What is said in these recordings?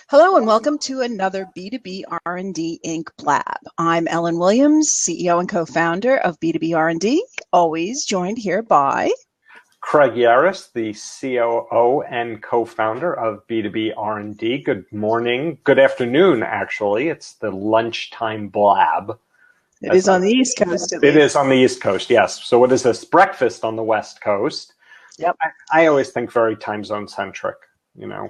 Hello and welcome to another B2B R&D Inc. Blab. I'm Ellen Williams, CEO and co-founder of B2B R&D, always joined here by Craig Yaris, the COO and co-founder of B2B R&D. Good morning, good afternoon, actually. It's the lunchtime blab. It is on the East Coast. It is on the East Coast, yes. So what is this? Breakfast on the West Coast. Yep. I always think very time zone centric, you know.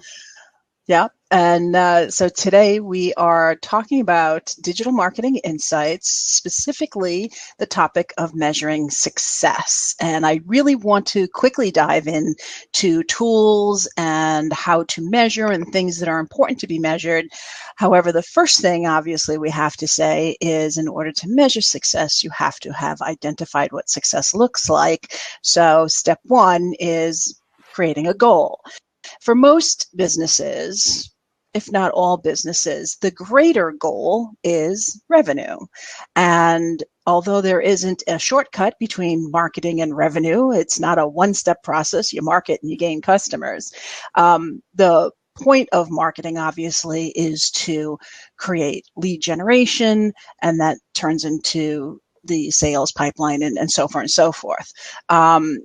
Yeah. And so today we are talking about digital marketing insights, specifically the topic of measuring success. And I really want to quickly dive into tools and how to measure and things that are important to be measured. However, the first thing, obviously, we have to say is in order to measure success, you have to have identified what success looks like. So step one is creating a goal. For most businesses, if not all businesses, the greater goal is revenue. And although there isn't a shortcut between marketing and revenue, it's not a one-step process. You market and you gain customers. The point of marketing, obviously, is to create lead generation, and that turns into the sales pipeline and so forth and so forth.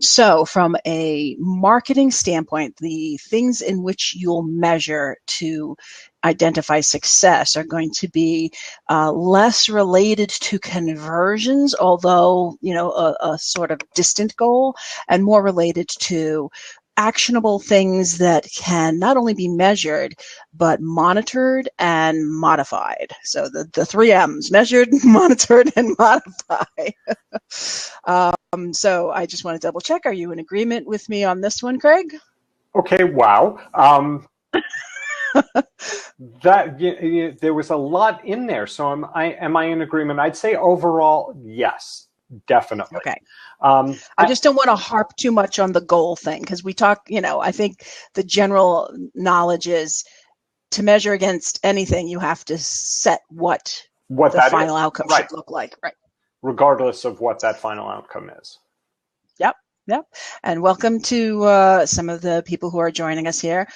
So from a marketing standpoint, the things in which you'll measure to identify success are going to be less related to conversions, although, you know, a sort of distant goal, and more related to actionable things that can not only be measured, but monitored and modified. So the three M's: measured, monitored, and modify. So I just want to double check. Are you in agreement with me on this one, Craig? Okay, wow. There was a lot in there. So am I in agreement? I'd say overall, yes. Definitely. Okay. I just don't want to harp too much on the goal thing, because we talk, you know, I think the general knowledge is to measure against anything, you have to set what the final outcome should look like. Right. Regardless of what that final outcome is. Yep. Yep. And welcome to some of the people who are joining us here.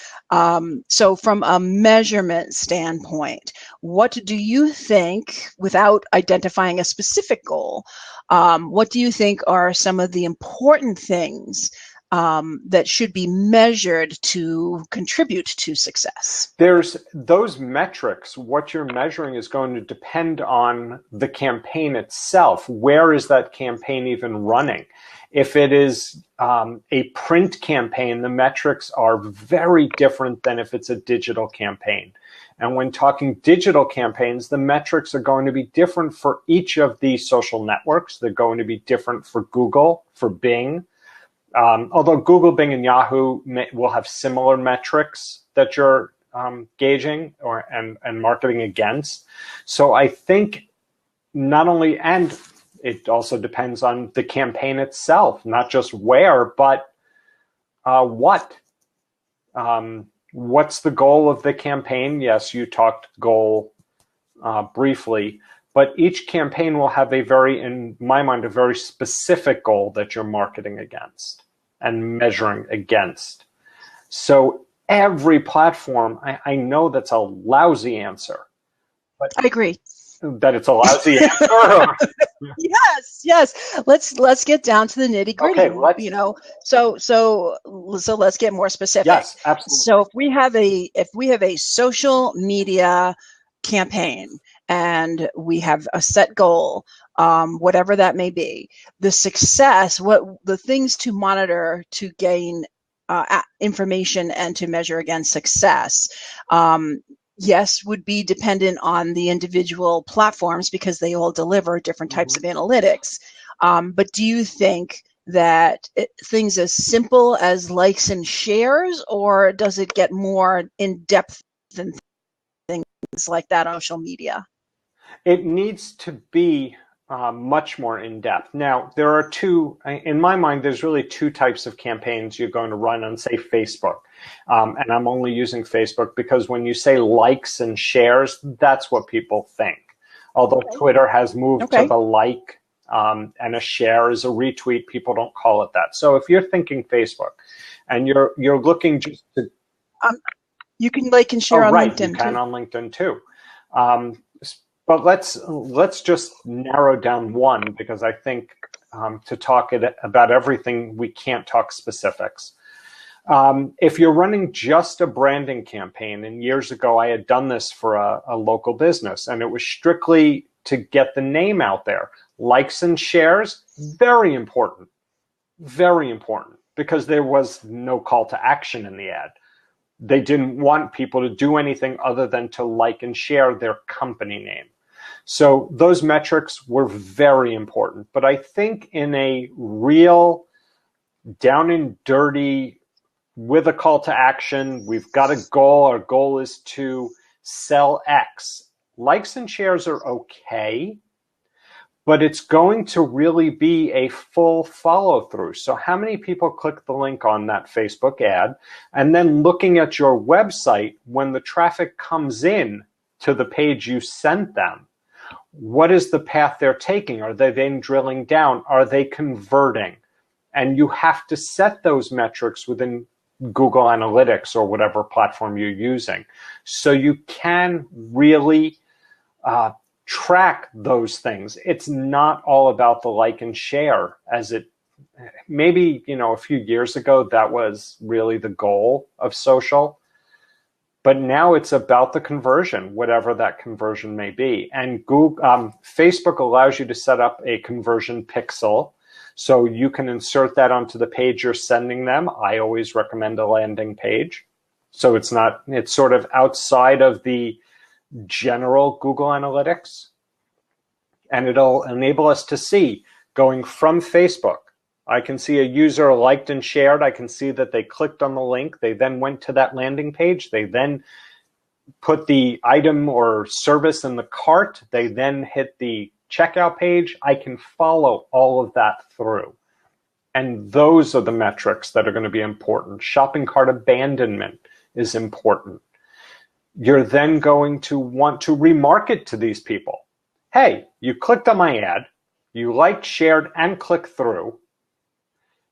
So from a measurement standpoint, what do you think, without identifying a specific goal, what do you think are some of the important things that should be measured to contribute to success? There's those metrics. What you're measuring is going to depend on the campaign itself. Where is that campaign even running? If it is a print campaign, the metrics are very different than if it's a digital campaign. And when talking digital campaigns, the metrics are going to be different for each of these social networks. They're going to be different for Google, for Bing. Although Google, Bing, and Yahoo will have similar metrics that you're gauging and marketing against. So I think not only, and it also depends on the campaign itself, not just where, but what. What's the goal of the campaign? Yes, you talked goal briefly, but each campaign will have in my mind, a very specific goal that you're marketing against and measuring against. So every platform, I know that's a lousy answer. But I agree. That it's a lousy answer? Yes. Let's get down to the nitty gritty. Okay, you know, so let's get more specific. Yes, absolutely. So if we have a social media campaign and we have a set goal, whatever that may be, the success, the things to monitor to gain information and to measure against success, yes, would be dependent on the individual platforms because they all deliver different types of analytics. But do you think that things as simple as likes and shares, or does it get more in depth than things like that on social media? It needs to be much more in depth. Now, there are in my mind, there's really two types of campaigns you're going to run on, say, Facebook. And I'm only using Facebook because when you say likes and shares, that's what people think. Although Twitter has moved to the like and a share is a retweet, people don't call it that. So if you're thinking Facebook and you're looking just to You can like and Oh, share on right. You LinkedIn can too. on LinkedIn too. But let's just narrow down one, because I think to talk about everything, we can't talk specifics. If you're running just a branding campaign, and years ago I had done this for a local business, and it was strictly to get the name out there. Likes and shares, very important, because there was no call to action in the ad. They didn't want people to do anything other than to like and share their company name. So those metrics were very important. But I think in a real down and dirty, with a call to action, we've got a goal. Our goal is to sell X. Likes and shares are okay, but it's going to really be a full follow through. So how many people click the link on that Facebook ad? And then looking at your website, when the traffic comes in to the page you sent them, what is the path they're taking? Are they then drilling down? Are they converting? And you have to set those metrics within Google Analytics or whatever platform you're using, so you can really track those things. It's not all about the like and share, as it maybe, a few years ago that was really the goal of social, but now it's about the conversion, whatever that conversion may be. And Facebook allows you to set up a conversion pixel, so you can insert that onto the page you're sending them. I always recommend a landing page, so it's sort of outside of the general Google Analytics, and it'll enable us to see, going from Facebook, I can see a user liked and shared. I can see that they clicked on the link. They then went to that landing page. They then put the item or service in the cart. They then hit the checkout page. I can follow all of that through. And those are the metrics that are going to be important. Shopping cart abandonment is important. You're then going to want to remarket to these people. Hey, you clicked on my ad, you liked, shared, and clicked through.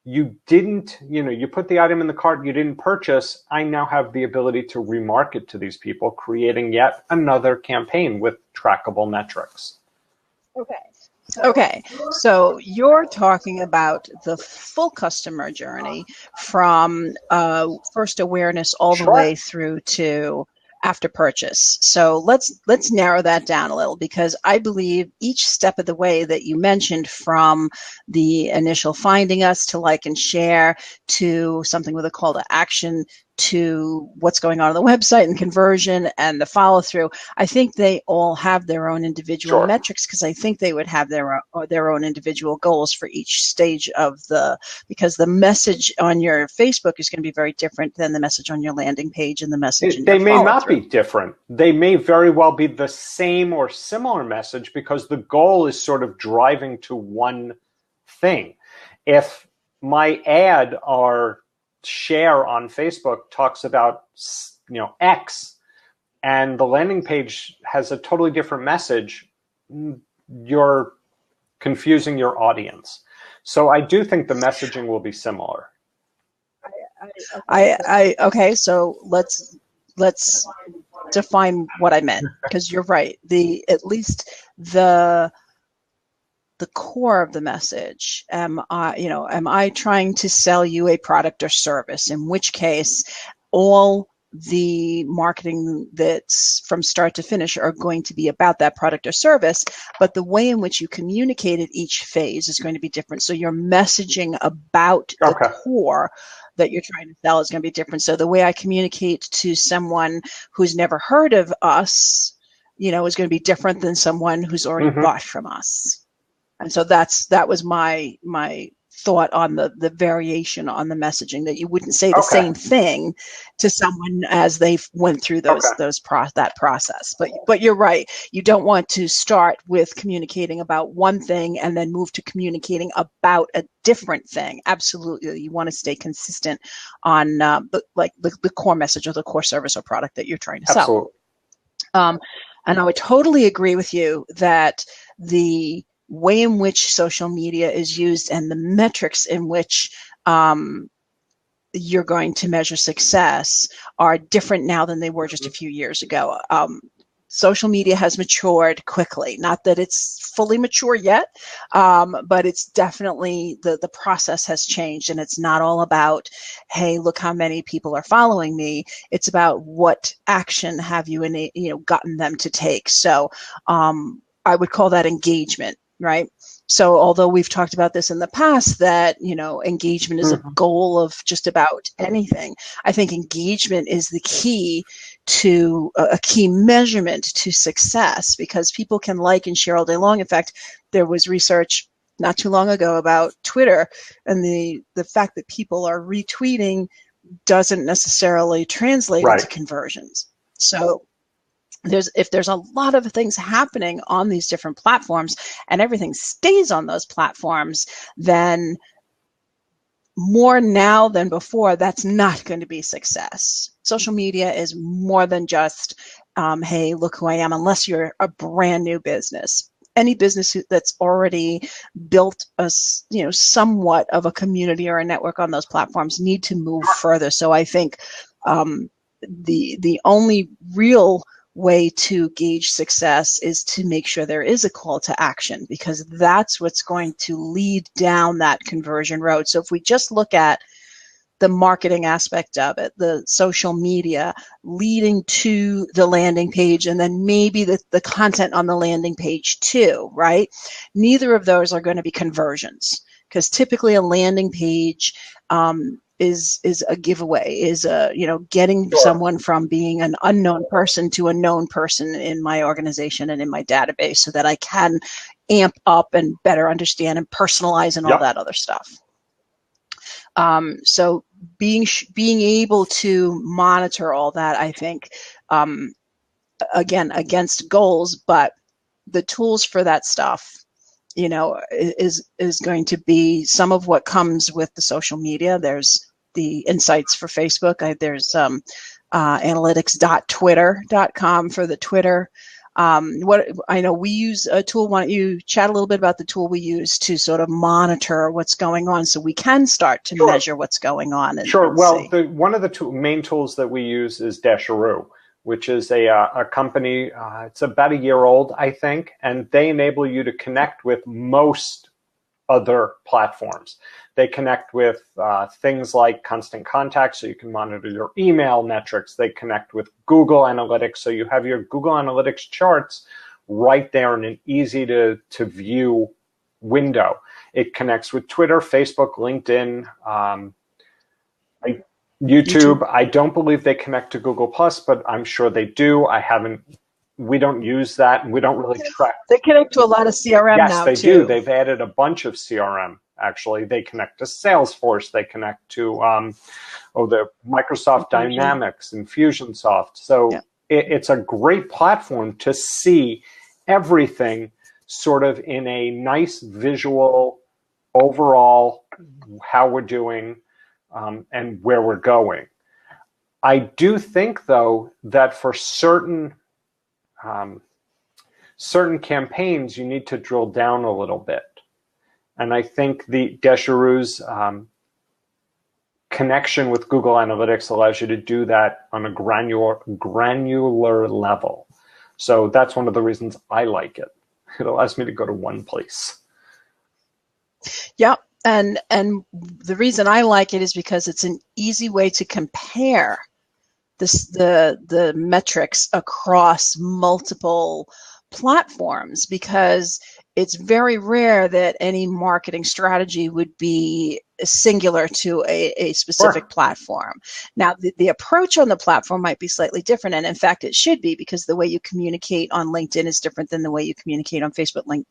You didn't, you put the item in the cart, you didn't purchase. I now have the ability to remarket to these people, creating yet another campaign with trackable metrics. Okay, so you're talking about the full customer journey from first awareness all the way through to after purchase. So let's narrow that down a little, because I believe each step of the way that you mentioned, from the initial finding us to like and share to something with a call to action to what's going on the website and conversion and the follow through, I think they all have their own individual metrics, because I think they would have their own individual goals for each stage of because the message on your Facebook is going to be very different than the message on your landing page and the message in your They may not follow-through. be different. They may very well be the same or similar message, because the goal is sort of driving to one thing. If my ad or share on Facebook talks about, X, and the landing page has a totally different message, you're confusing your audience. So I do think the messaging will be similar. Okay, so let's define what I meant, because you're right. At least the core of the message. Am I trying to sell you a product or service? In which case, all the marketing that's from start to finish are going to be about that product or service, but the way in which you communicate at each phase is going to be different. So your messaging about the core that you're trying to sell is going to be different. So the way I communicate to someone who's never heard of us, is going to be different than someone who's already bought from us. And so that was my thought on the variation on the messaging, that you wouldn't say the same thing to someone as they went through that process. But you're right. You don't want to start with communicating about one thing and then move to communicating about a different thing. Absolutely, you want to stay consistent on the core message or the core service or product that you're trying to sell. Absolutely. And I would totally agree with you that the way in which social media is used and the metrics in which you're going to measure success are different now than they were just a few years ago. Social media has matured quickly. Not that it's fully mature yet, but it's definitely, the process has changed, and it's not all about, hey, look how many people are following me. It's about what action have you gotten them to take. So I would call that engagement, right? So although we've talked about this in the past, that, engagement is a goal of just about anything, I think engagement is the key to a key measurement to success, because people can like and share all day long. In fact, there was research not too long ago about Twitter, and the fact that people are retweeting doesn't necessarily translate into conversions. So if there's a lot of things happening on these different platforms and everything stays on those platforms, then more now than before, that's not going to be success. Social media is more than just, hey, look who I am, unless you're a brand new business. Any business that's already built somewhat of a community or a network on those platforms need to move further. So I think the only real way to gauge success is to make sure there is a call to action, because that's what's going to lead down that conversion road. So if we just look at the marketing aspect of it, the social media leading to the landing page, and then maybe the content on the landing page too, right? Neither of those are going to be conversions, because typically a landing page is a giveaway, is getting someone from being an unknown person to a known person in my organization and in my database, so that I can amp up and better understand and personalize and all that other stuff. So being able to monitor all that, I think, again, against goals, but the tools for that stuff, is going to be some of what comes with the social media. There's the insights for Facebook. There's analytics.twitter.com for the Twitter. What I know, we use a tool. Why don't you chat a little bit about the tool we use to sort of monitor what's going on, so we can start to measure what's going on? And well, one of the main tools that we use is Dasheroo, which is a company. It's about a year old, I think, and they enable you to connect with most other platforms. They connect with things like Constant Contact, so you can monitor your email metrics. They connect with Google Analytics, so you have your Google Analytics charts right there in an easy to view window. It connects with Twitter, Facebook, LinkedIn, YouTube. I don't believe they connect to Google Plus, but I'm sure they do. We don't use that, and we don't really track. They connect to a lot of CRM now, yes, they do. They've added a bunch of CRM, actually. They connect to Salesforce. They connect to the Microsoft Dynamics, Infusionsoft. So it's a great platform to see everything sort of in a nice visual overall, how we're doing and where we're going. I do think, though, that for certain campaigns, you need to drill down a little bit. And I think the Dasheroo's connection with Google Analytics allows you to do that on a granular level. So that's one of the reasons I like it. It allows me to go to one place. Yep. And the reason I like it is because it's an easy way to compare the metrics across multiple platforms, because it's very rare that any marketing strategy would be singular to a specific platform. Now, the approach on the platform might be slightly different, and in fact, it should be, because the way you communicate on LinkedIn is different than the way you communicate on Facebook,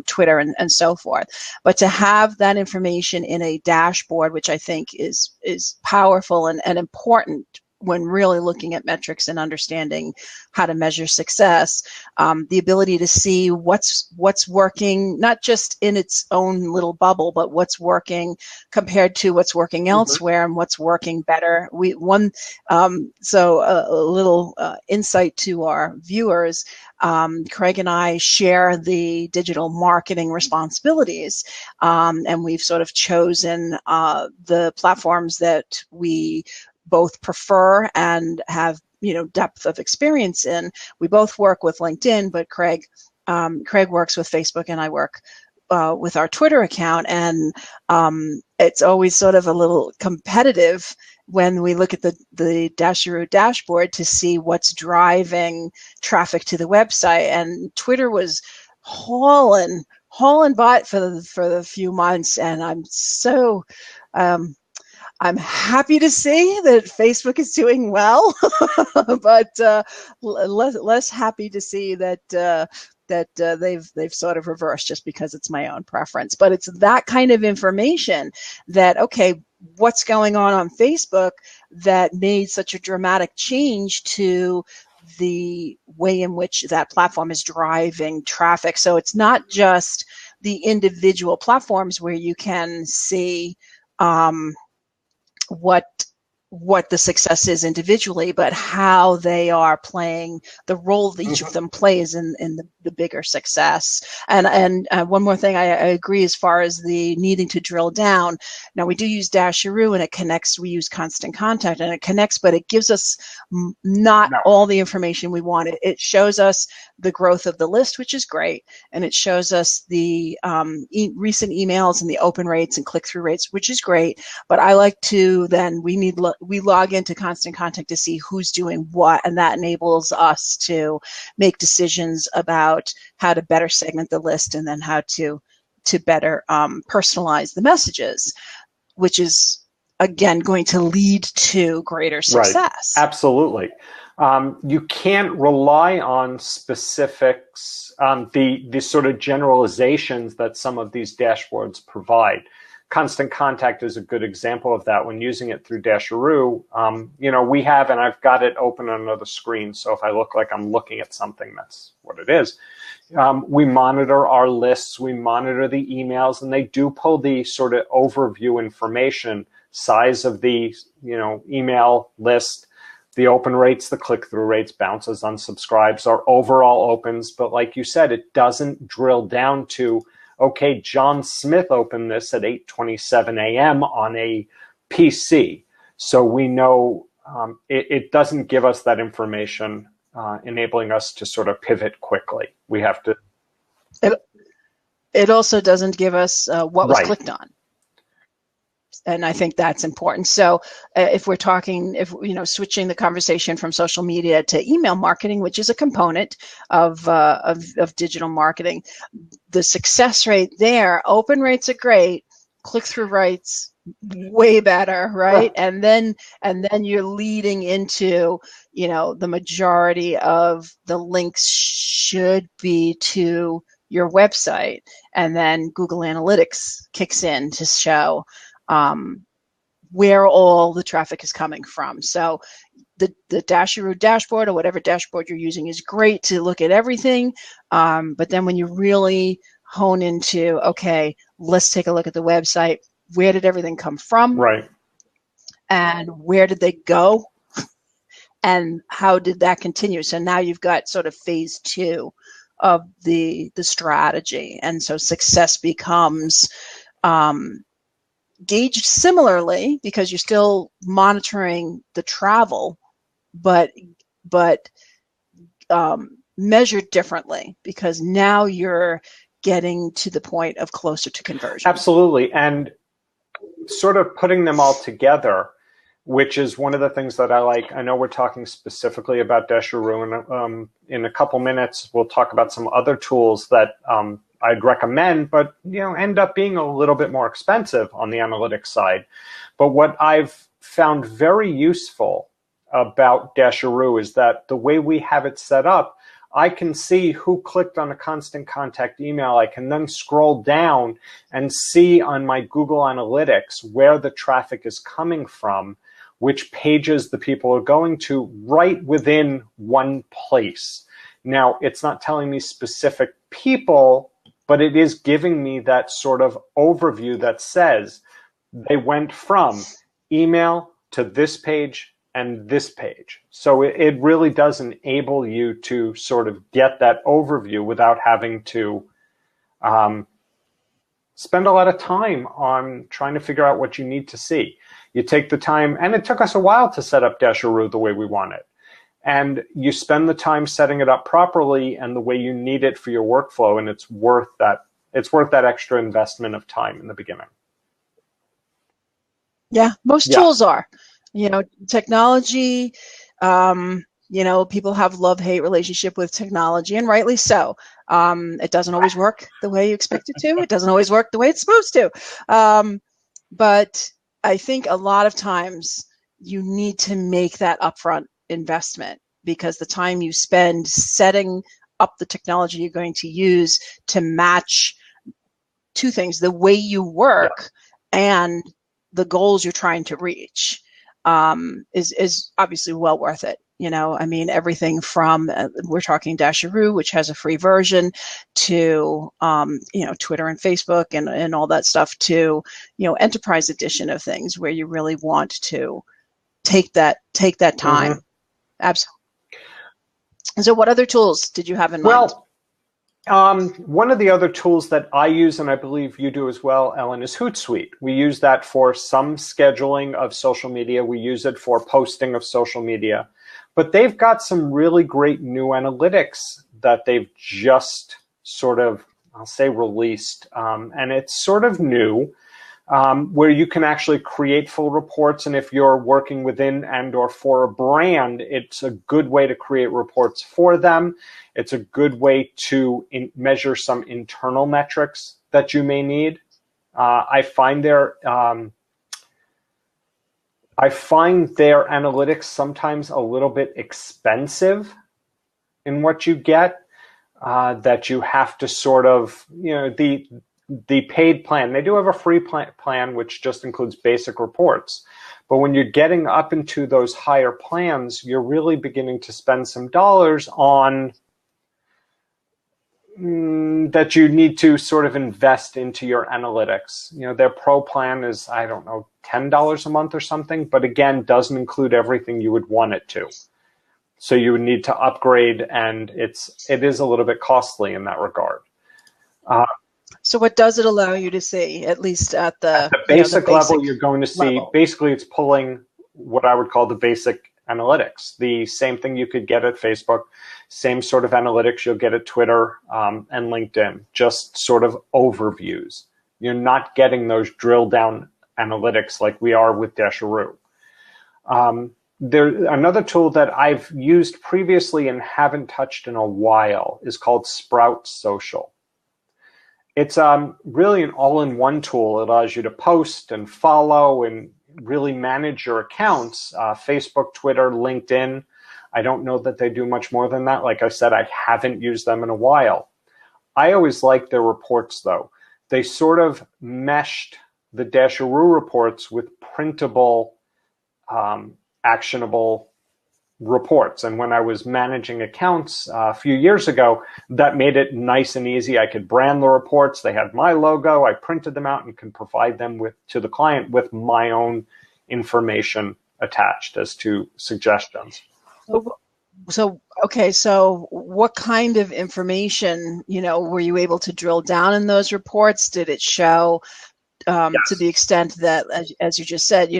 Twitter, and so forth. But to have that information in a dashboard, which I think is powerful and important when really looking at metrics and understanding how to measure success, the ability to see what's working, not just in its own little bubble, but what's working compared to what's working elsewhere and what's working better. So a little insight to our viewers. Craig and I share the digital marketing responsibilities, and we've sort of chosen the platforms that we both prefer and have depth of experience in. We both work with LinkedIn, but Craig works with Facebook, and I work with our Twitter account, and it's always sort of a little competitive when we look at the Dasheroo dashboard to see what's driving traffic to the website. And Twitter was hauling butt for the few months, and I'm so I'm happy to see that Facebook is doing well, but less happy to see that they've sort of reversed, just because it's my own preference. But it's that kind of information that, okay, what's going on Facebook that made such a dramatic change to the way in which that platform is driving traffic. So it's not just the individual platforms where you can see what the success is individually, but how they are playing the role that each of them plays in the bigger success. And one more thing, I agree as far as the needing to drill down. Now, we do use Dasheroo, and it connects. We use Constant Contact, and it connects, but it gives us not all the information we want. It shows us the growth of the list, which is great, and it shows us the recent emails and the open rates and click-through rates, which is great. But I like to then we log into Constant Contact to see who's doing what, and that enables us to make decisions about how to better segment the list, and then how to better personalize the messages, which is, again, going to lead to greater success. Right. Absolutely. You can't rely on specifics, the sort of generalizations that some of these dashboards provide. Constant Contact is a good example of that. When using it through Dasheroo, we have, and I've got it open on another screen, so if I look like I'm looking at something, that's what it is. We monitor our lists, we monitor the emails, and they do pull the sort of overview information, size of the email list, the open rates, the click-through rates, bounces, unsubscribes, our overall opens. But like you said, it doesn't drill down to, okay, John Smith opened this at 8:27 a.m. on a PC. So we know it doesn't give us that information, enabling us to sort of pivot quickly. We have to. It also doesn't give us what was Right. clicked on. And I think that's important. So if we're talking, switching the conversation from social media to email marketing, which is a component of digital marketing, the success rate there, open rates are great, click-through rates way better, right? And then you're leading into, the majority of the links should be to your website, and then Google Analytics kicks in to show where all the traffic is coming from. So the Dasheroo dashboard, or whatever dashboard you're using, is great to look at everything. But then when you really hone into, okay, let's take a look at the website. Where did everything come from? Right. And where did they go? And how did that continue? So now you've got sort of phase 2 of the strategy. And so success becomes gauged similarly, because you're still monitoring the travel, but measured differently, because now you're getting to the point of closer to conversion. Absolutely. And sort of putting them all together, which is one of the things that I like. I know we're talking specifically about Dasheroo, and in a couple minutes we'll talk about some other tools that I'd recommend, but end up being a little bit more expensive on the analytics side. But what I've found very useful about Dasheroo is that the way we have it set up, I can see who clicked on a Constant Contact email. I can then scroll down and see on my Google Analytics where the traffic is coming from, which pages the people are going to right within one place. Now, it's not telling me specific people, but it is giving me that sort of overview that says they went from email to this page and this page. So it really does enable you to sort of get that overview without having to spend a lot of time on trying to figure out what you need to see. You take the time, and it took us a while to set up Dasheroo the way we want it. And you spend the time setting it up properly and the way you need it for your workflow, and it's worth that extra investment of time in the beginning. Yeah, most tools are. Technology, people have love-hate relationship with technology, and rightly so. It doesn't always work the way you expect it to. It doesn't always work the way it's supposed to. But I think a lot of times you need to make that upfront investment, because the time you spend setting up the technology you're going to use to match two things, the way you work and the goals you're trying to reach, is obviously well worth it. Everything from, we're talking Dasheroo, which has a free version, to, Twitter and Facebook and all that stuff, to, enterprise edition of things where you really want to take that time. Mm-hmm. Absolutely. So what other tools did you have in mind? One of the other tools that I use, and I believe you do as well, Ellen, is Hootsuite. We use that for some scheduling of social media. We use it for posting of social media. But they've got some really great new analytics that they've just sort of, I'll say, released. And it's sort of new, where you can actually create full reports. And if you're working within and or for a brand, it's a good way to create reports for them. It's a good way to measure some internal metrics that you may need. I find their analytics sometimes a little bit expensive in what you get, that you have to sort of, the paid plan. They do have a free plan, which just includes basic reports. But when you're getting up into those higher plans, you're really beginning to spend some dollars on that you need to sort of invest into your analytics. Their pro plan is, I don't know, $10 a month or something, but again, doesn't include everything you would want it to. So you would need to upgrade, and it is a little bit costly in that regard. So what does it allow you to see, at least at the basic level? You're going to see, basically it's pulling what I would call the basic analytics. The same thing you could get at Facebook, same sort of analytics you'll get at Twitter and LinkedIn, just sort of overviews. You're not getting those drill down analytics like we are with Dasheroo. Another tool that I've used previously and haven't touched in a while is called Sprout Social. It's really an all-in-one tool. It allows you to post and follow and really manage your accounts, Facebook, Twitter, LinkedIn. I don't know that they do much more than that. Like I said, I haven't used them in a while. I always like their reports, though. They sort of meshed the Dasheroo reports with printable, actionable reports. And when I was managing accounts a few years ago, that made it nice and easy. I could brand the reports. They had my logo. I printed them out and can provide them to the client with my own information attached as to suggestions. So what kind of information, were you able to drill down in those reports? Did it show Yes. to the extent that, as you just said,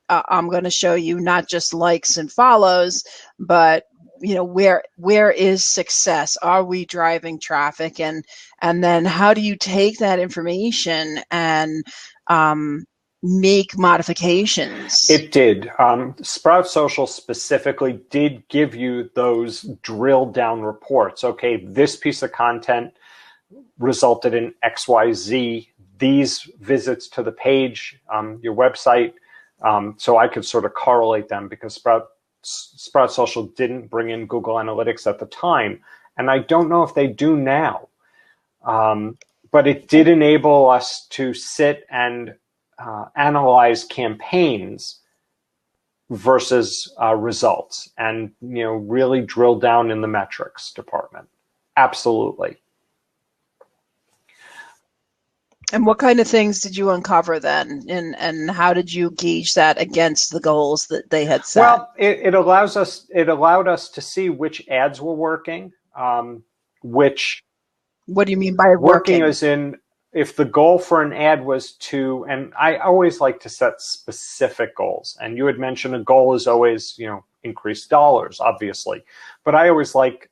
I'm going to show you not just likes and follows, but where is success? Are we driving traffic? And then how do you take that information and make modifications? It did. Sprout Social specifically did give you those drill down reports. Okay, this piece of content resulted in XYZ, these visits to the page, your website. So I could sort of correlate them, because Sprout Social didn't bring in Google Analytics at the time. And I don't know if they do now. But it did enable us to sit and analyze campaigns versus results, and really drill down in the metrics department. Absolutely. And what kind of things did you uncover then, and how did you gauge that against the goals that they had set? Well, it allowed us to see which ads were working, which. What do you mean by working? As in, if the goal for an ad was to, and I always like to set specific goals. And you had mentioned a goal is always, increase dollars, obviously, but I always like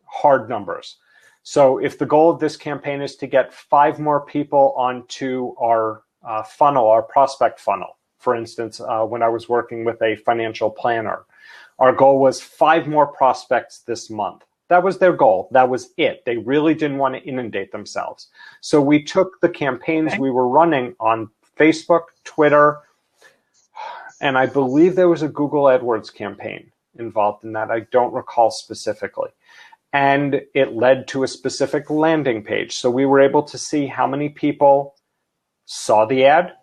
hard numbers. So if the goal of this campaign is to get 5 more people onto our funnel, our prospect funnel, for instance, when I was working with a financial planner, our goal was 5 more prospects this month. That was their goal. That was it. They really didn't want to inundate themselves. So we took the campaigns we were running on Facebook, Twitter, and I believe there was a Google AdWords campaign involved in that. I don't recall specifically. And it led to a specific landing page. So we were able to see how many people saw the ad,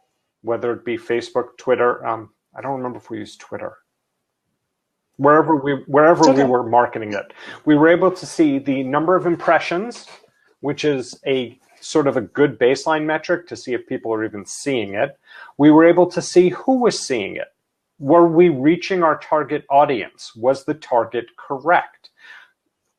whether it be Facebook, Twitter. I don't remember if we used Twitter. Wherever we were marketing it, we were able to see the number of impressions, which is a sort of a good baseline metric to see if people are even seeing it. We were able to see who was seeing it. Were we reaching our target audience? Was the target correct?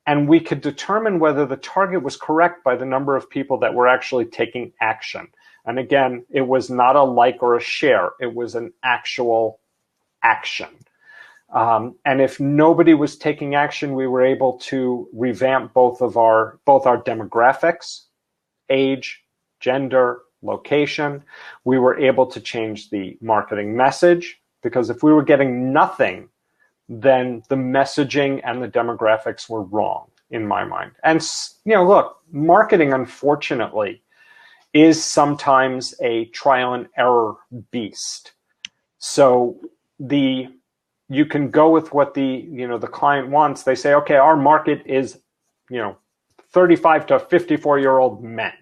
And we could determine whether the target was correct by the number of people that were actually taking action. And again, it was not a like or a share. It was an actual action. And if nobody was taking action, we were able to revamp both our demographics, age, gender, location. We were able to change the marketing message, because if we were getting nothing, then the messaging and the demographics were wrong in my mind. And look, marketing, unfortunately, is sometimes a trial and error beast. So you can go with what the client wants. They say, okay, our market is 35 to 54-year-old men,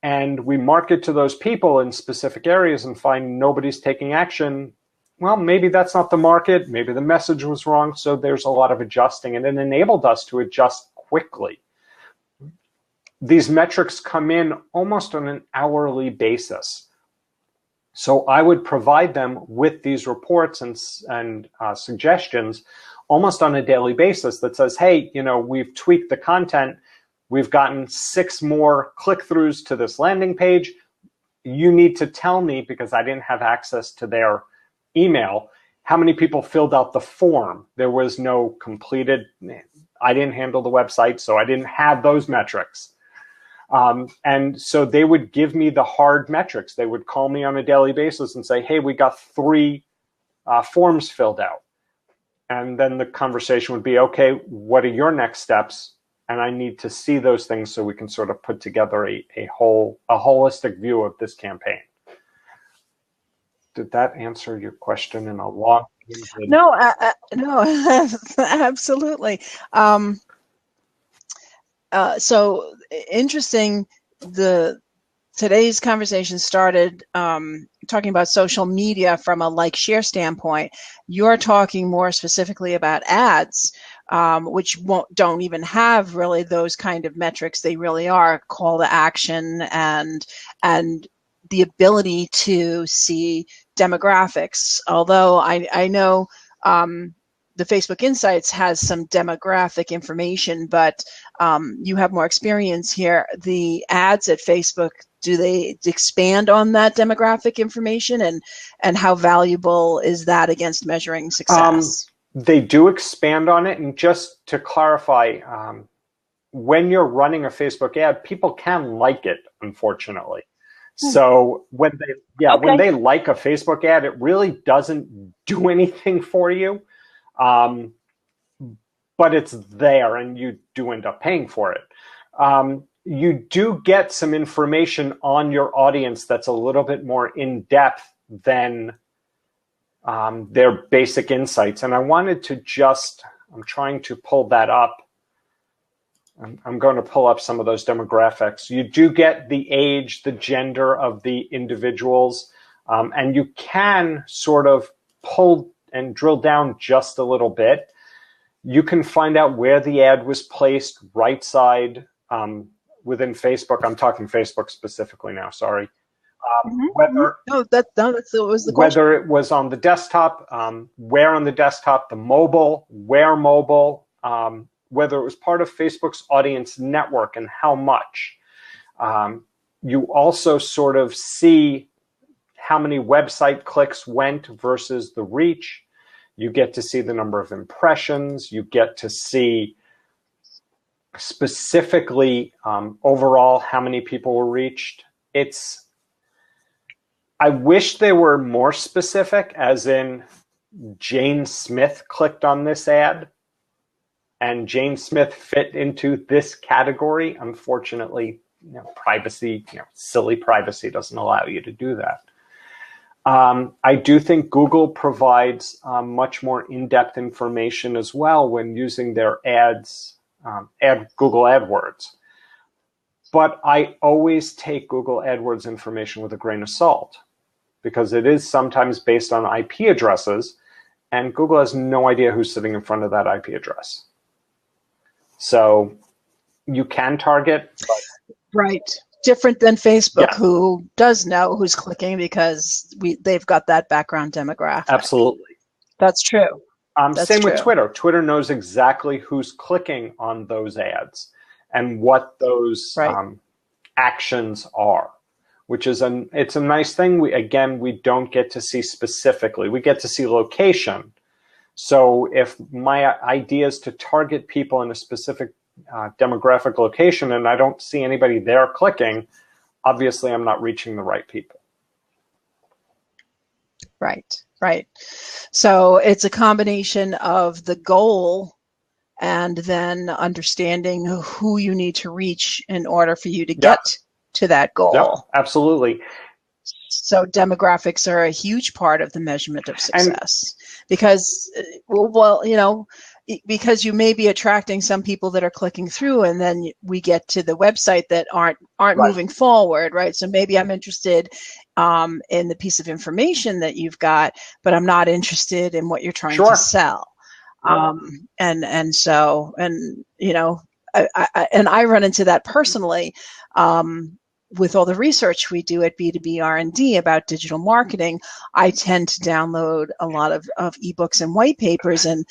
and we market to those people in specific areas and find nobody's taking action. Well, maybe that's not the market. Maybe the message was wrong. So there's a lot of adjusting, and it enabled us to adjust quickly. These metrics come in almost on an hourly basis. So I would provide them with these reports and suggestions almost on a daily basis that says, hey, we've tweaked the content. We've gotten 6 more click-throughs to this landing page. You need to tell me, because I didn't have access to their email, how many people filled out the form. There was no completed. I didn't handle the website, so I didn't have those metrics. And so they would give me the hard metrics. They would call me on a daily basis and say, hey, we got 3 forms filled out. And then the conversation would be, okay, what are your next steps? And I need to see those things so we can sort of put together a holistic view of this campaign. Did that answer your question in a long? No, absolutely. So interesting. Today's conversation started talking about social media from a like-share standpoint. You're talking more specifically about ads, which don't even have really those kind of metrics. They really are call to action and the ability to see demographics. Although I know the Facebook Insights has some demographic information, but you have more experience here. The ads at Facebook, do they expand on that demographic information, and how valuable is that against measuring success? They do expand on it. And just to clarify, when you're running a Facebook ad, people can like it, unfortunately. So when they like a Facebook ad, it really doesn't do anything for you. But it's there, and you do end up paying for it. You do get some information on your audience that's a little bit more in-depth than their basic insights. And I wanted to I'm trying to pull that up. I'm going to pull up some of those demographics. You do get the age, the gender of the individuals, and you can sort of pull and drill down just a little bit, you can find out where the ad was placed right side within Facebook. I'm talking Facebook specifically now, sorry. Whether was the question. Whether it was on the desktop, where on the desktop, the mobile, where mobile, whether it was part of Facebook's audience network and how much. You also sort of see how many website clicks went versus the reach. You get to see the number of impressions. You get to see specifically overall how many people were reached. I wish they were more specific, as in Jane Smith clicked on this ad and Jane Smith fit into this category. Unfortunately, privacy, silly privacy doesn't allow you to do that. I do think Google provides much more in-depth information as well when using their ads, Google AdWords. But I always take Google AdWords information with a grain of salt, because it is sometimes based on IP addresses, and Google has no idea who's sitting in front of that IP address. So you can target. But right. Different than Facebook, yeah, who does know who's clicking because they've got that background demographic. Absolutely. That's true. Same with Twitter. Twitter knows exactly who's clicking on those ads and what those actions are, which is it's a nice thing. We don't get to see specifically. We get to see location. So if my idea is to target people in a specific demographic location and I don't see anybody there clicking, obviously I'm not reaching the right people. Right. So it's a combination of the goal and then understanding who you need to reach in order for you to get to that goal. Yeah, absolutely. So demographics are a huge part of the measurement of success, because because you may be attracting some people that are clicking through, and then we get to the website that aren't moving forward, right? So maybe I'm interested in the piece of information that you've got, but I'm not interested in what you're trying to sell. And I run into that personally. With all the research we do at B2B R&D about digital marketing, I tend to download a lot of ebooks and white papers, and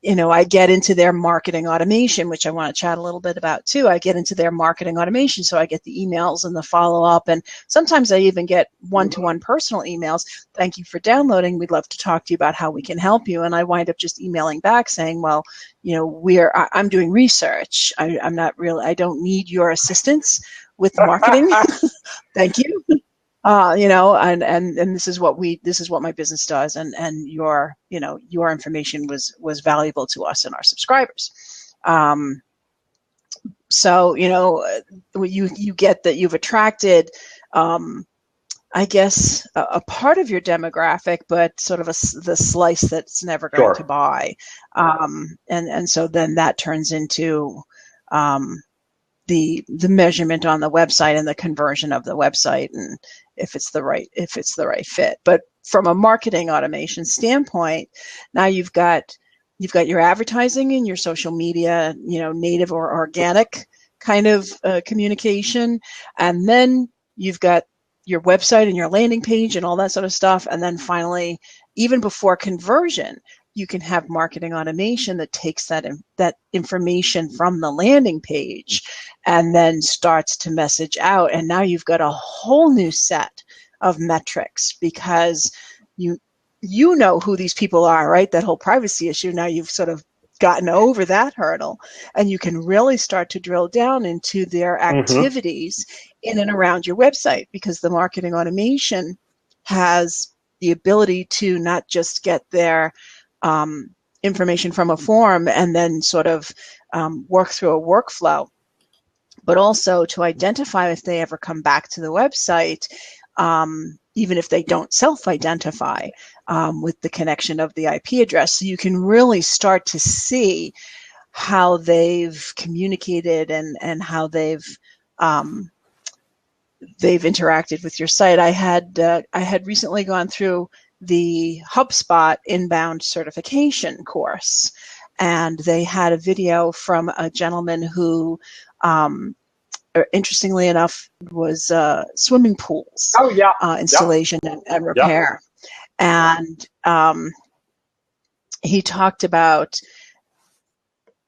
I get into their marketing automation, which I want to chat a little bit about too. I get into their marketing automation, so I get the emails and the follow-up, and sometimes I even get one-to-one personal emails. Thank you for downloading. We'd love to talk to you about how we can help you. And I wind up just emailing back saying, well, I'm doing research. I don't need your assistance with marketing. Thank you. And this is what my business does, and your information was valuable to us and our subscribers. So you get that you've attracted, I guess, a part of your demographic, but sort of the slice that's never going to buy, and so then that turns into the measurement on the website and the conversion of the website, and if it's the right fit. But from a marketing automation standpoint, now you've got your advertising and your social media, native or organic kind of communication, and then you've got your website and your landing page and all that sort of stuff, and then finally, even before conversion, you can have marketing automation that takes that information from the landing page and then starts to message out. And now you've got a whole new set of metrics, because you know who these people are, right? That whole privacy issue. Now you've sort of gotten over that hurdle, and you can really start to drill down into their activities in and around your website, because the marketing automation has the ability to not just get their information from a form and then sort of work through a workflow, but also to identify if they ever come back to the website, even if they don't self-identify with the connection of the IP address. So you can really start to see how they've communicated and how they've interacted with your site. I had recently gone through the HubSpot inbound certification course. And they had a video from a gentleman who, interestingly enough, was swimming pools Oh, yeah. installation and repair. And he talked about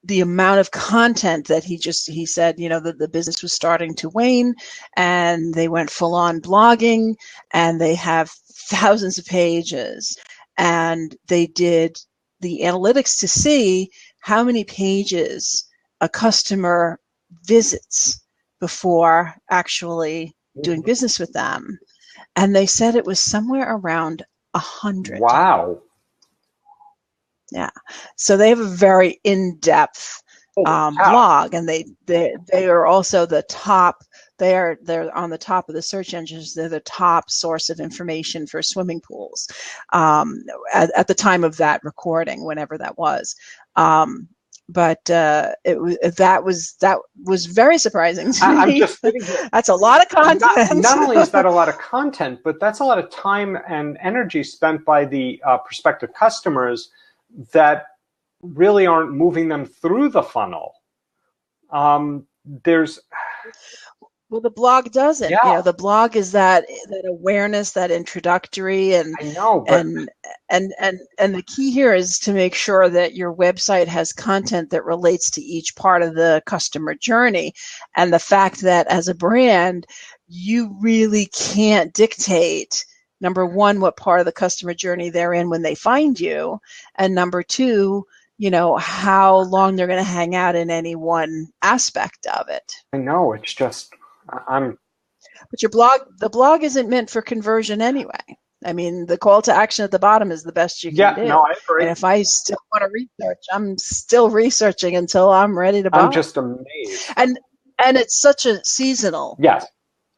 the amount of content that he said, that the business was starting to wane, and they went full on blogging, and they have thousands of pages, and they did the analytics to see how many pages a customer visits before actually doing business with them. And they said it was somewhere around 100. Wow. Yeah. So they have a very in-depth blog, and they are also the top. They're on the top of the search engines. They're the top source of information for swimming pools at the time of that recording, whenever that was. But that was very surprising to me. I'm just sitting here. That's a lot of content. Not only is that a lot of content, but that's a lot of time and energy spent by the prospective customers that really aren't moving them through the funnel. Well, the blog doesn't. Yeah. The blog is that awareness, that introductory, and I know, but and the key here is to make sure that your website has content that relates to each part of the customer journey, and the fact that as a brand, you really can't dictate, number one, what part of the customer journey they're in when they find you, and number two, how long they're going to hang out in any one aspect of it. I know, it's just But the blog isn't meant for conversion anyway. I mean, the call to action at the bottom is the best you can do. Yeah, no, I agree. And if I still want to research, I'm still researching until I'm ready to buy. I'm just amazed. And it's such a seasonal. Yes.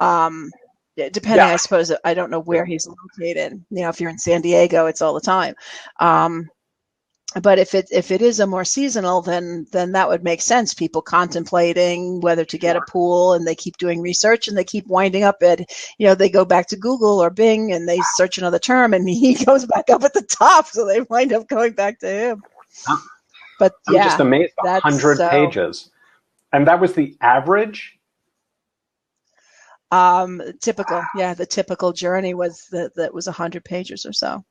Depending, I suppose, I don't know where he's located. If you're in San Diego, it's all the time. But if it is a more seasonal, then that would make sense. People contemplating whether to get a pool, and they keep doing research, and they keep winding up at, they go back to Google or Bing, and they search another term, and he goes back up at the top, so they wind up going back to him. But I'm just amazed. 100 pages, and that was the average. Typical, the typical journey was that was 100 pages or so.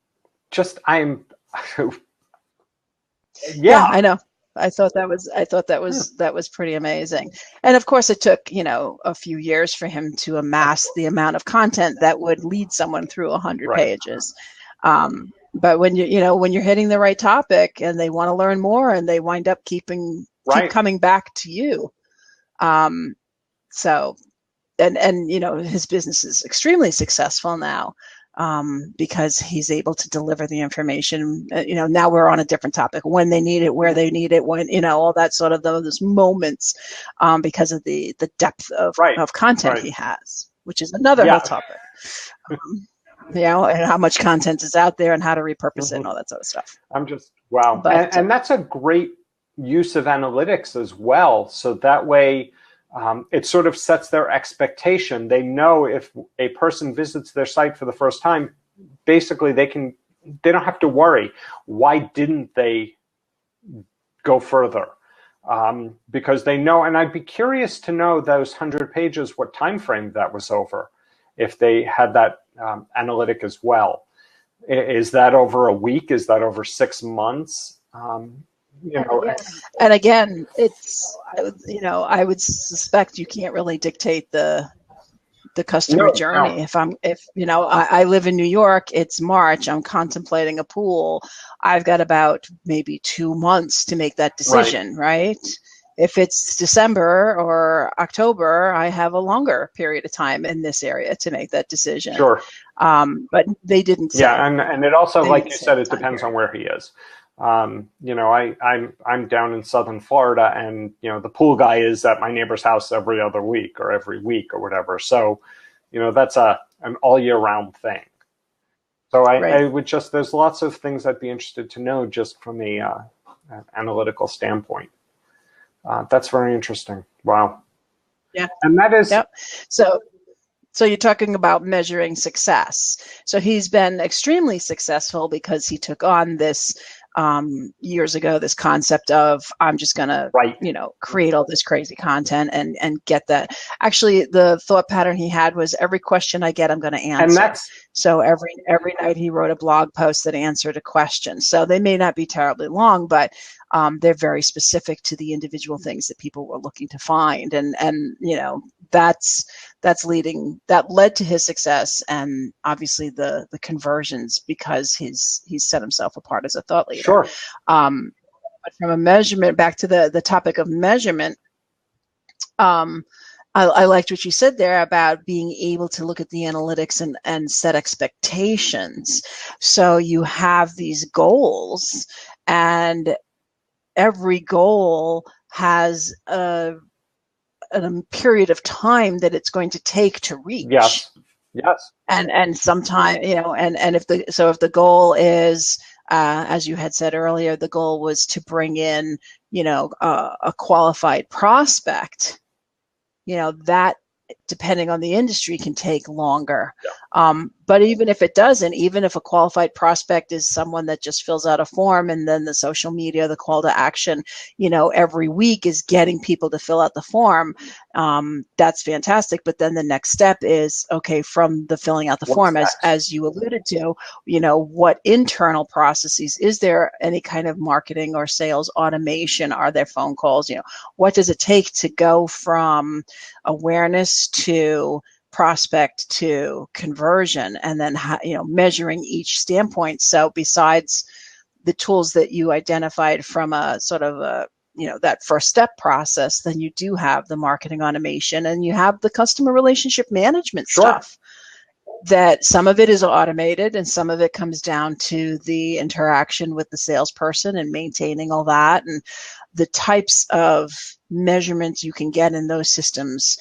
Yeah, I know. I thought that was pretty amazing. And of course, it took a few years for him to amass the amount of content that would lead someone through 100 pages. But when you're hitting the right topic, and they want to learn more, and they wind up keep coming back to you. So, and his business is extremely successful now. Because he's able to deliver the information. Now we're on a different topic: when they need it, where they need it, when all that sort of those moments, because of the depth of content he has, which is another whole topic. And how much content is out there, and how to repurpose it, and all that sort of stuff. I'm just wow, and that's a great use of analytics as well. So that way. It sort of sets their expectation. They know if a person visits their site for the first time, basically they don't have to worry. Why didn't they go further? Because they know, and I'd be curious to know those 100 pages, what time frame that was over, if they had that analytic as well. Is that over a week? Is that over 6 months? And again, it's I would suspect you can't really dictate the customer journey. No. If I live in New York, it's March, I'm contemplating a pool, I've got about maybe 2 months to make that decision, right? If it's December or October, I have a longer period of time in this area to make that decision. Sure. But they didn't say. Yeah, and it also, like you said, it depends on where he is. I'm down in Southern Florida, and the pool guy is at my neighbor's house every other week or every week or whatever. So, that's an all year round thing. So I would just, there's lots of things I'd be interested to know just from an analytical standpoint. That's very interesting. Wow. Yeah. And that is. Yep. So So you're talking about measuring success. So he's been extremely successful because he took on this years ago, this concept of I'm just going to, Right. create all this crazy content and get that. Actually, the thought pattern he had was every question I get, I'm going to And answer. that's So every night he wrote a blog post that answered a question. So they may not be terribly long, but they're very specific to the individual things that people were looking to find. And that led to his success and obviously the conversions because he's set himself apart as a thought leader. sure. But from a measurement, back to the topic of measurement, I liked what you said there about being able to look at the analytics and set expectations. So you have these goals, and every goal has a period of time that it's going to take to reach. Yes. And sometimes, and if the goal is, as you had said earlier, the goal was to bring in, a qualified prospect, that, depending on the industry, can take longer. Yeah. But even if it doesn't, even if a qualified prospect is someone that just fills out a form and then the social media, the call to action, every week is getting people to fill out the form, that's fantastic. But then the next step is, okay, from the filling out the form, as you alluded to, what internal processes, is there any kind of marketing or sales automation? Are there phone calls? What does it take to go from awareness to prospect to conversion, and then measuring each standpoint. So besides the tools that you identified from a sort of a that first step process, then you do have the marketing automation and you have the customer relationship management stuff, that some of it is automated and some of it comes down to the interaction with the salesperson and maintaining all that, and the types of measurements you can get in those systems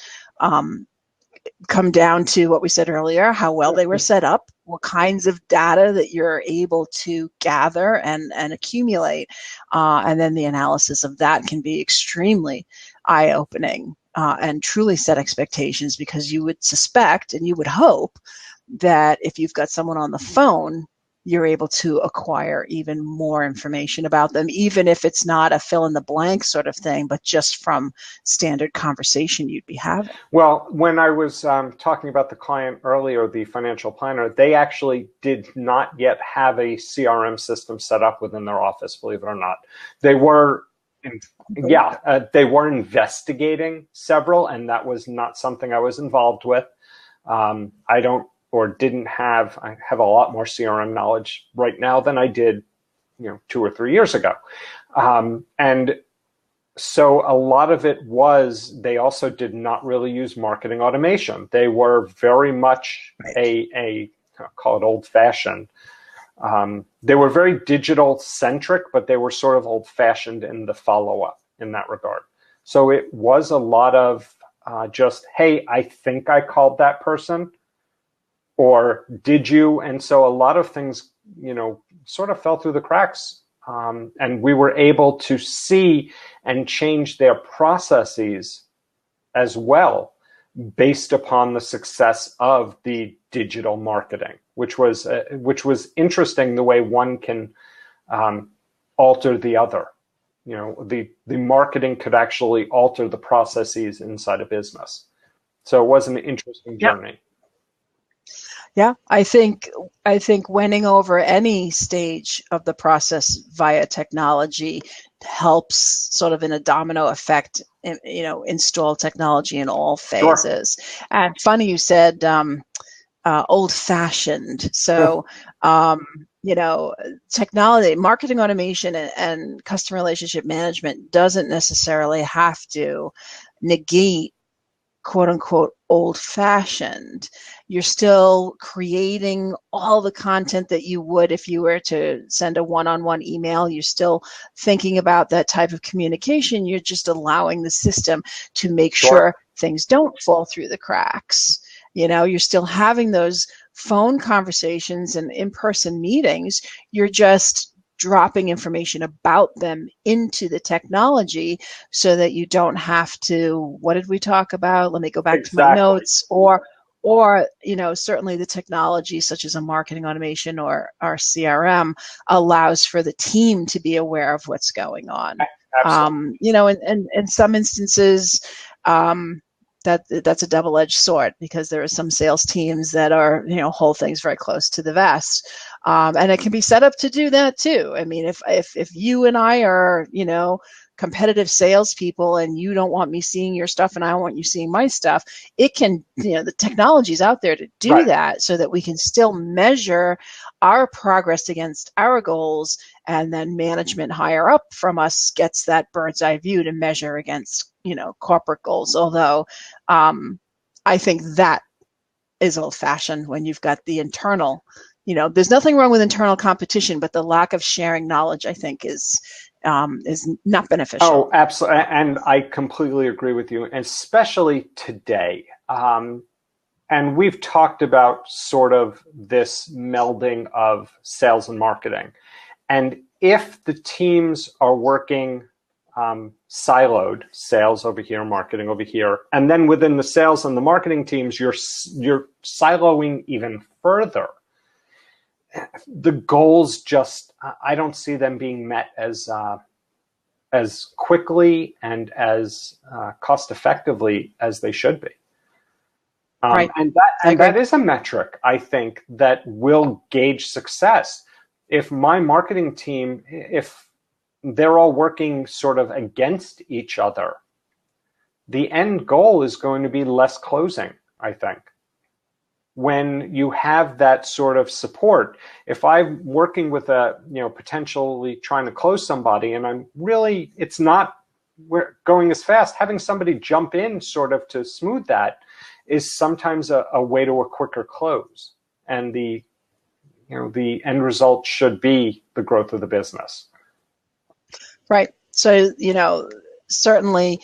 come down to what we said earlier, how well they were set up, what kinds of data that you're able to gather and accumulate. And then the analysis of that can be extremely eye-opening and truly set expectations, because you would suspect and you would hope that if you've got someone on the phone, you're able to acquire even more information about them, even if it's not a fill in the blank sort of thing, but just from standard conversation you'd be having. Well, when I was talking about the client earlier, the financial planner, they actually did not yet have a CRM system set up within their office, believe it or not. They were, they were investigating several, and that was not something I was involved with. I have a lot more CRM knowledge right now than I did, 2 or 3 years ago. And so a lot of it was, they also did not really use marketing automation. They were very much I'll call it old fashioned. They were very digital centric, but they were sort of old fashioned in the follow up in that regard. So it was a lot of just, hey, I think I called that person. Or did you? And so a lot of things, sort of fell through the cracks. And we were able to see and change their processes as well based upon the success of the digital marketing, which was interesting, the way one can alter the other. The marketing could actually alter the processes inside a business. So it was an interesting journey. Yeah, I think winning over any stage of the process via technology helps, sort of in a domino effect, install technology in all phases. Sure. And funny you said old-fashioned. So, technology, marketing automation and customer relationship management doesn't necessarily have to negate, quote unquote, old-fashioned. You're still creating all the content that you would if you were to send a one-on-one email. You're still thinking about that type of communication. You're just allowing the system to make sure things don't fall through the cracks. You're still having those phone conversations and in-person meetings. You're just dropping information about them into the technology so that you don't have to, what did we talk about? Let me go back to my notes. Or or, certainly the technology such as a marketing automation or our CRM allows for the team to be aware of what's going on. Absolutely. In some instances, that's a double-edged sword, because there are some sales teams that are, hold things very close to the vest. And it can be set up to do that too. I mean, if you and I are, competitive salespeople, and you don't want me seeing your stuff and I want you seeing my stuff, it can, the technology's out there to do Right. that, so that we can still measure our progress against our goals, and then management higher up from us gets that bird's eye view to measure against, corporate goals. Although I think that is old-fashioned when you've got the internal, there's nothing wrong with internal competition, but the lack of sharing knowledge, I think, is not beneficial. Oh, absolutely. And I completely agree with you, especially today. And we've talked about sort of this melding of sales and marketing. And if the teams are working siloed, sales over here, marketing over here, and then within the sales and the marketing teams, you're siloing even further, the goals just, I don't see them being met as quickly and as cost effectively as they should be. Right. And that is a metric, I think, that will gauge success. If my marketing team, if they're all working sort of against each other, the end goal is going to be less closing, I think. When you have that sort of support, if I'm working with potentially trying to close somebody, and it's not going as fast, having somebody jump in sort of to smooth that is sometimes a way to a quicker close. And the end result should be the growth of the business. Right. So, certainly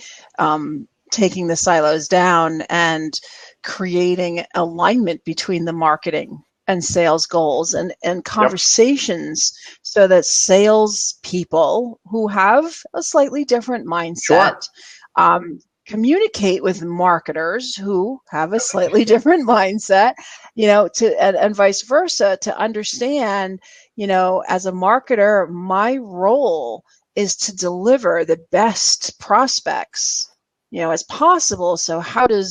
taking the silos down and creating alignment between the marketing and sales goals, and conversations, so that sales people who have a slightly different mindset communicate with marketers who have a slightly different mindset, and vice versa, to understand, as a marketer, my role is to deliver the best prospects, as possible. So how do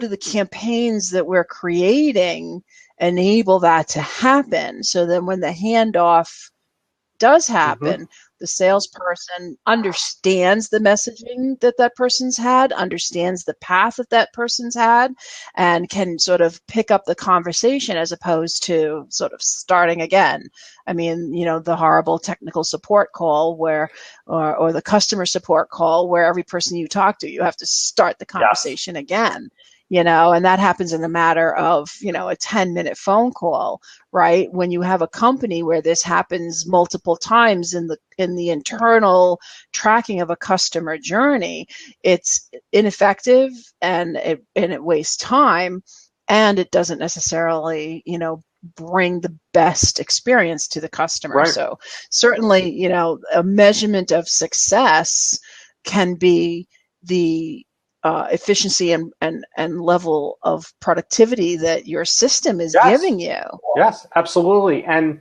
the campaigns that we're creating enable that to happen? So then when the handoff does happen, the salesperson understands the messaging that person's had, understands the path that person's had, and can sort of pick up the conversation, as opposed to sort of starting again. I mean, the horrible technical support call or the customer support call, where every person you talk to, you have to start the conversation again. And that happens in a matter of, a 10-minute phone call, right? When you have a company where this happens multiple times in the internal tracking of a customer journey, it's ineffective, and it wastes time, and it doesn't necessarily, bring the best experience to the customer. Right. So certainly, a measurement of success can be the efficiency and level of productivity that your system is giving you. Yes, absolutely. And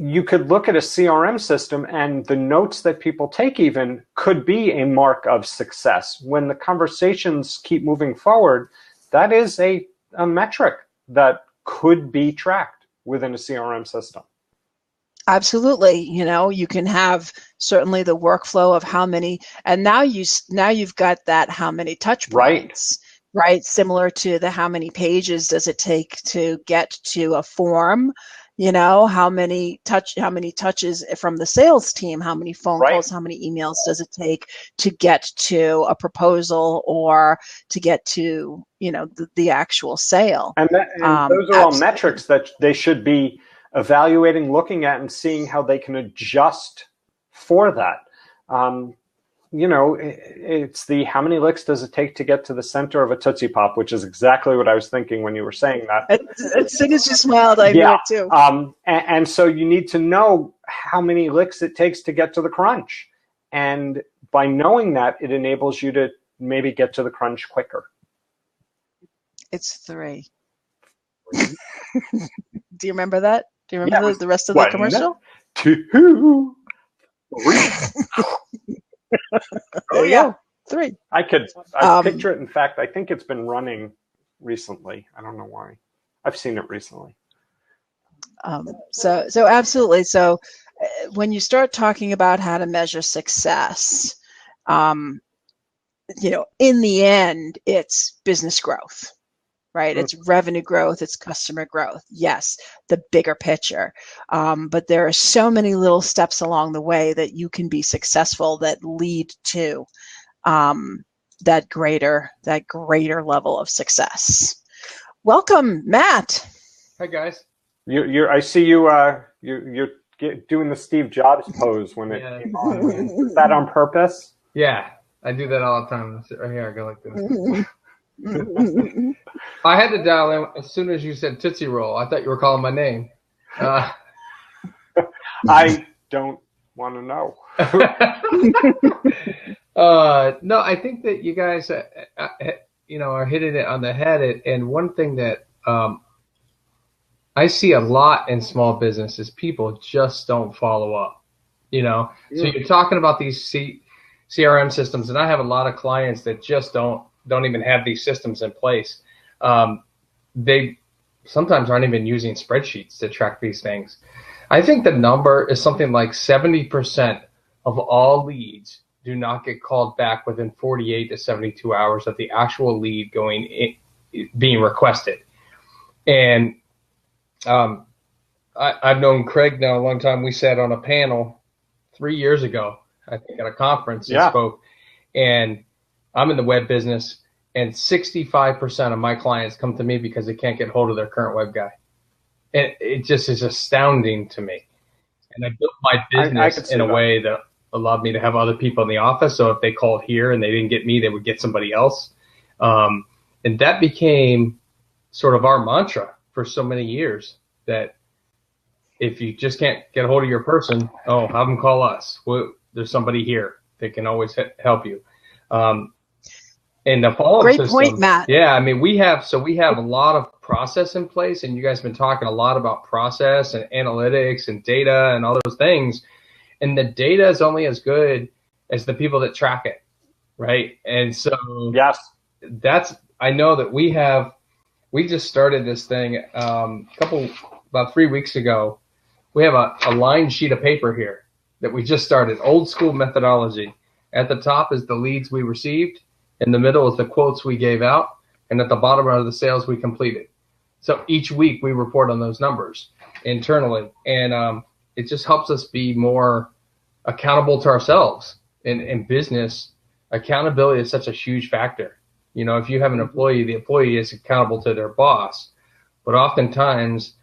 you could look at a CRM system, and the notes that people take even could be a mark of success. When the conversations keep moving forward, that is a metric that could be tracked within a CRM system. Absolutely. You can have certainly the workflow of how many, and now you've got that how many touch points, right? Similar to the how many pages does it take to get to a form, how many touches from the sales team, how many phone calls, how many emails does it take to get to a proposal, or to get to, the actual sale. And those are all metrics that they should be evaluating, looking at, and seeing how they can adjust for that. It's the how many licks does it take to get to the center of a Tootsie Pop, which is exactly what I was thinking when you were saying that. As soon as you smiled, I knew it too. And so you need to know how many licks it takes to get to the crunch. And by knowing that, it enables you to maybe get to the crunch quicker. It's 3. Do you remember that? Do you remember the rest of the 1, commercial? 2, 3. There you go. 3. I picture it. In fact, I think it's been running recently. I don't know why. I've seen it recently. So absolutely. So when you start talking about how to measure success, in the end, it's business growth, right? It's revenue growth, it's customer growth. Yes, the bigger picture. But there are so many little steps along the way that you can be successful that lead to that greater level of success. Welcome, Matt. Hi, guys. I see you. You're doing the Steve Jobs pose when it came on. Is that on purpose? Yeah, I do that all the time. Right here, I go like this. I had to dial in as soon as you said Tootsie Roll. I thought you were calling my name. I don't want to know. No, I think that you guys, are hitting it on the head. And one thing that I see a lot in small businesses, people just don't follow up. So you're talking about these CRM systems, and I have a lot of clients that just don't even have these systems in place. They sometimes aren't even using spreadsheets to track these things. I think the number is something like 70% of all leads do not get called back within 48 to 72 hours of the actual lead being requested. And I've known Craig now a long time. We sat on a panel 3 years ago, I think, at a conference and spoke. And I'm in the web business, and 65% of my clients come to me because they can't get hold of their current web guy. And it just is astounding to me. And I built my business in a way that allowed me to have other people in the office. So if they called here and they didn't get me, they would get somebody else. And that became sort of our mantra for so many years, that if you just can't get a hold of your person, have them call us. There's somebody here that can always help you. And the follow-up Great system, point, Matt. Yeah, I mean, we have a lot of process in place, and you guys have been talking a lot about process and analytics and data and all those things. And the data is only as good as the people that track it, right? And so I know that we just started this thing about 3 weeks ago. We have a lined sheet of paper here that we just started, old school methodology. At the top is the leads we received. In the middle is the quotes we gave out. And at the bottom are the sales we completed. So each week we report on those numbers internally. And it just helps us be more accountable to ourselves. In business, accountability is such a huge factor. If you have an employee, the employee is accountable to their boss. But oftentimes,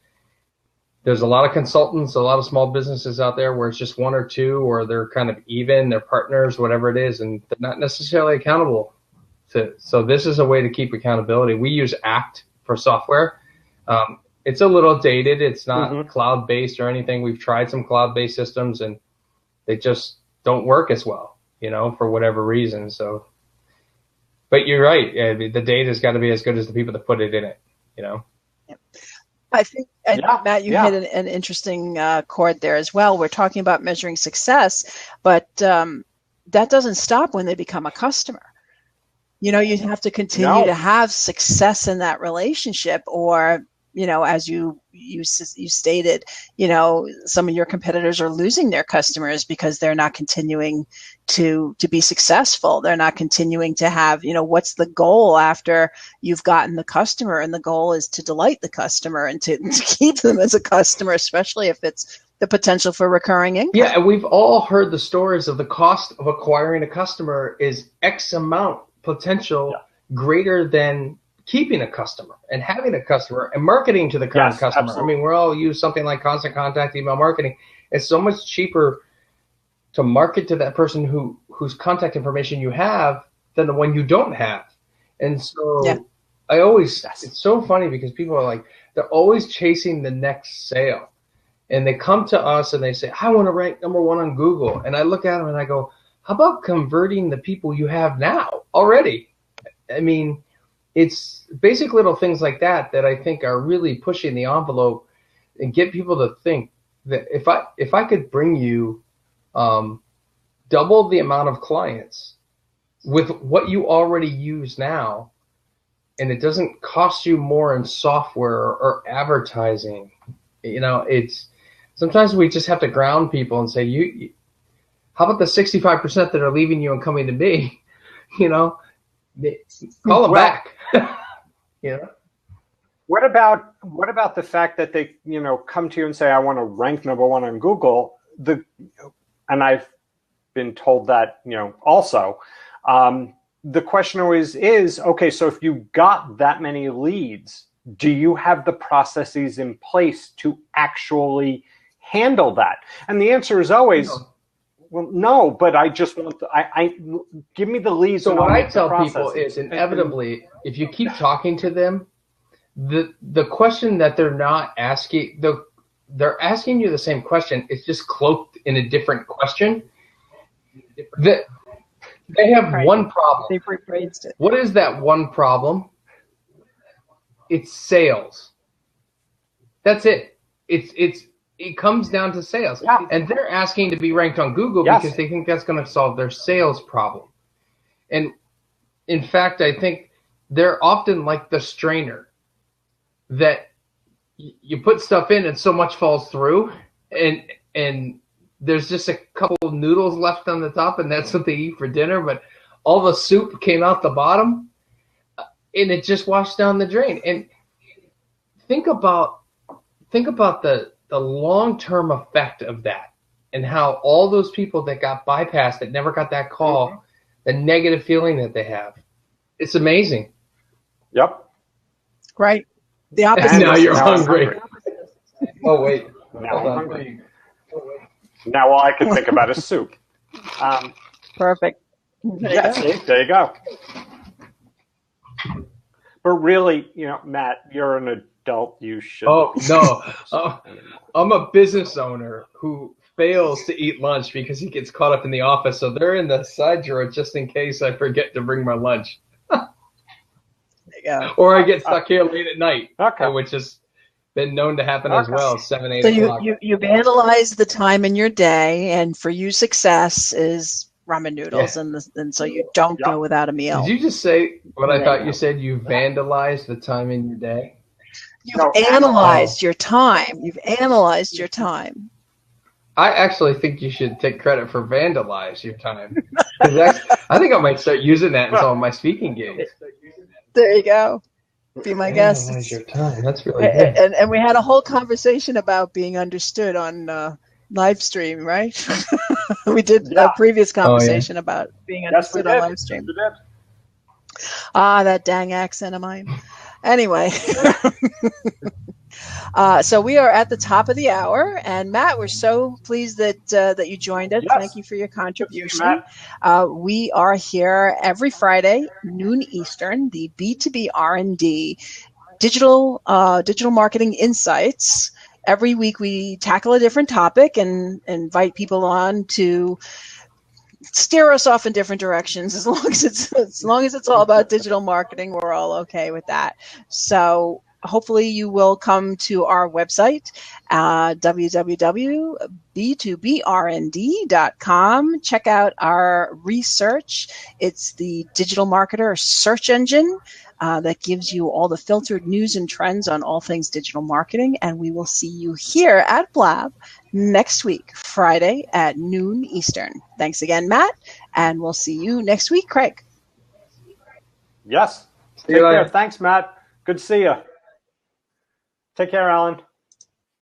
there's a lot of consultants, a lot of small businesses out there where it's just one or two, or they're kind of even, they're partners, whatever it is, and they're not necessarily accountable. So this is a way to keep accountability. We use Act for software. It's a little dated. It's not cloud-based or anything. We've tried some cloud-based systems, and they just don't work as well, for whatever reason. So, but you're right. The data's got to be as good as the people that put it in it, Yep. I think, Matt, you hit an interesting chord there as well. We're talking about measuring success, but that doesn't stop when they become a customer. You have to continue to have success in that relationship, or as you stated, some of your competitors are losing their customers because they're not continuing to be successful. They're not continuing to have, what's the goal after you've gotten the customer? And the goal is to delight the customer and to keep them as a customer, especially if it's the potential for recurring income. Yeah, and we've all heard the stories of the cost of acquiring a customer is X amount potential greater than keeping a customer and having a customer and marketing to the current customer. Absolutely. I mean, we all use something like constant contact email marketing. It's so much cheaper to market to that person whose contact information you have than the one you don't have. And so it's so funny because people are like, they're always chasing the next sale. And they come to us and they say, I want to rank number 1 on Google. And I look at them and I go, how about converting the people you have now already? I mean, it's basic little things like that that I think are really pushing the envelope and get people to think that if I could bring you double the amount of clients with what you already use now, and it doesn't cost you more in software or advertising, it's sometimes we just have to ground people and say, how about the 65% that are leaving you and coming to me? Call them back. What about the fact that they, come to you and say, I want to rank number one on Google? And I've been told that, also. The question always is, okay, so if you got that many leads, do you have the processes in place to actually handle that? And the answer is always, well, no, but I just want to, give me the leads. So what I tell people is, inevitably, if you keep talking to them, the question that they're not asking, they're asking you the same question. It's just cloaked in a different question. They have one problem. They've rephrased it. What is that one problem? It's sales. That's it. It comes down to sales. Yeah. And they're asking to be ranked on Google because they think that's going to solve their sales problem. And in fact, I think they're often like the strainer that you put stuff in and so much falls through and there's just a couple of noodles left on the top, and that's what they eat for dinner. But all the soup came out the bottom, and it just washed down the drain. And think about the long-term effect of that, and how all those people that got bypassed, that never got that call, the negative feeling that they have. It's amazing. Yep. Right. The opposite. And now you're hungry. Oh wait. Now I'm hungry. Now all I can think about is soup. Perfect. There you go. But really, Matt, you're an adult. You should. Oh no, I'm a business owner who fails to eat lunch because he gets caught up in the office. So they're in the side drawer just in case I forget to bring my lunch. There you go. Or I get stuck here late at night, Okay. which has been known to happen as well, 7, 8 So o'clock. you've analyzed the time in your day, and for you, success is ramen noodles, and so you don't go without a meal. Did you just say what I thought you said? You vandalized the time in your day? You've analyzed your time. You've analyzed your time. I actually think you should take credit for vandalize your time. I think I might start using that in some of my speaking gigs. There you go. Be my guest. Vandalize your time. That's really good. And we had a whole conversation about being understood on live stream, right? We did a previous conversation about being understood on live stream. That dang accent of mine. Anyway. So we are at the top of the hour, and Matt, we're so pleased that you joined us. Thank you for your contribution. We are here every Friday, noon Eastern, the B2B R&D digital marketing insights. Every week we tackle a different topic and invite people on to steer us off in different directions. As long as it's all about digital marketing, we're all okay with that. So hopefully you will come to our website, www.b2brnd.com. Check out our research. It's the digital marketer search engine that gives you all the filtered news and trends on all things digital marketing. And we will see you here at Blab next week, Friday at noon Eastern. Thanks again, Matt. And we'll see you next week, Craig. Yes. Take care. Thanks, Matt. Good to see you. Take care, Alan.